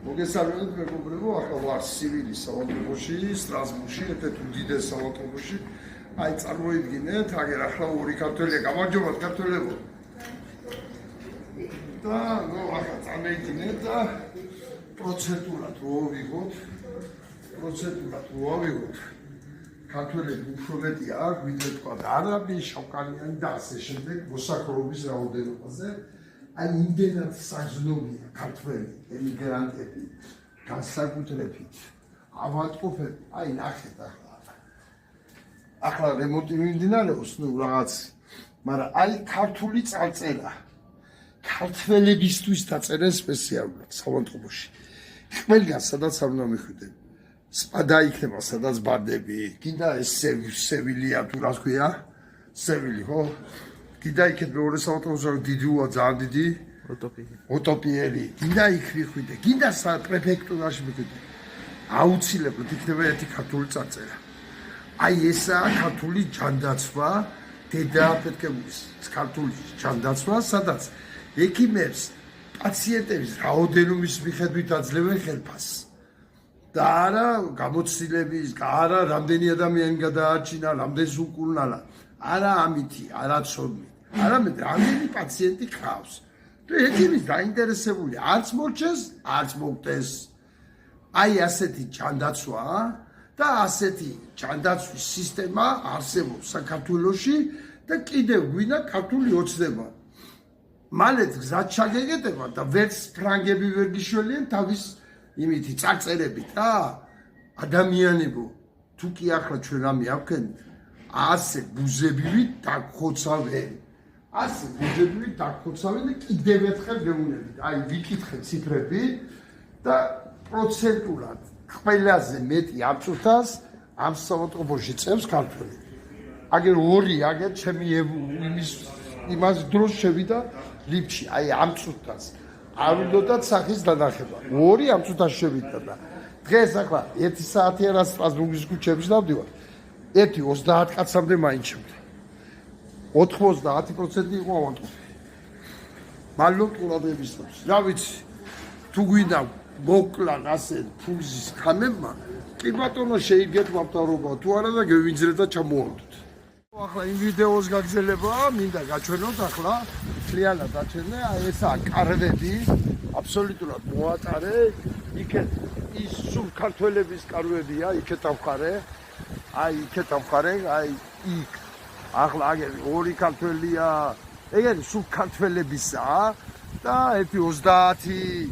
მოგესალმებით მეგობრებო, ახლა ვარ სივილის საავადმყოფოში, სტრასბურგში, ერთ-ერთ უდიდეს საავადმყოფოში. აი წარმოიდგინეთ, აგერ ახლა ორი ქართველია, გამარჯობათ ქართველებო. და ნუ ახლა წამეიდგინეთ და პროცედურად რო ავიღოთ. ქართველები უფრო მეტი არ ვიდრე თქვა არაბი, შავკანიანი და ასე შემდეგ მოსახლეობის რაოდენობაზე. აი იმდენად საზნოვია ქართველი ემიგრანტები განსაკუთრებით ავადმყოფები, აი ნახეთ ახლა რემონტი მიმდინარეობს, ნუ რაღაც, მაგრამ აი ქართული წარწერა ქართველებისთვის დაწერენ სპეციალურად საავადმყოფოში. ყველგან სადაც არ უნდა მიხვიდეთ. სპადა იქნება სადაც ბარდები, კიდე ეს სევილია თუ რა ქვია? სევილი, ხო? კიდე იქეთ მეორე საავადმყოფოში დიდია, ძალიან დიდი უტოპიელი. კიდე იქ მიხვიდე, კიდე პრეფექტურაში მიხვიდე. აუცილებლად იქნება ერთი ქართული წარწერა. აი ესაა ქართული ჯანდაცვა, დედაფეთქებულის ქართული ჯანდაცვა, სადაც ექიმებს პაციენტების რაოდენობის მიხედვით აძლევენ ხელფასს. და არა გამოცდილების, არა რამდენი ადამიანი გადაარჩინა, რამდენს უკურნალა. არა ამითი, არა ცოდნით, არამედ რამდენი პაციენტი ყავს. თუ ექიმის დაინტერესებული არც მორჩეს, არც მოგტეს. აი ასეთი ჯანდაცვა და ასეთი ჯანდაცვის სისტემა არსებობს საქართველოში და კიდევ გვინდა ქართული ოცნება. მალე გზად ჩაგეგეთება და ვერც ფრანგები ვერ გიშველიან თავის იმითი წარწერებით რა. ადამიანებო, თუ კი ახლა ჩვენ რამე ავქენთ, ასე ბუზებივით დაგხოცავენ. ასე ბუზებივით დაგხოცავენ და კიდევ ერთხელ გეუბნებით. აი ვიკითხეთ ციფრები და პროცენტულად ყველაზე მეტი აბსურდას ამ საავადმყოფოში წევს ქართველი. აგერ ორი, აგერ ჩემი იმას დროს შევიდა ლიფტში, აი ამ წუთას. არ უნდათ სახის დანახება. ორი ამ წუთას შევიდა და დღეს ახლა 1 საათი არა სტრასბურგის ქუჩებში დავდივარ. 1:30 კაცამდე მაინც შევდა. 90% იყო ავადმყოფი. მადლობთ ყურადღებისთვის. რა ვიცი, თუ გვინდა მოკლან ასე ფულზის ხამებმა, კი ბატონო შეიგეთ მაფთარობა, თუ არა და გევინძრეთ და ჩამოვარდოთ. ახლა იმ ვიდეოს გაგრძელება, მინდა გაჩვენოთ ახლა მთლიანად დაჩვენე, აი ესაა კარვები, აბსოლუტურად მოატარე, იქეთ ის სულ ქართველების კარვებია, იქეთ ამხარე, აი იქეთ ამხარე, აი იქ ახლა აგერ ორი ქართველია, ეგ არის სულ ქართველებისა და 1:30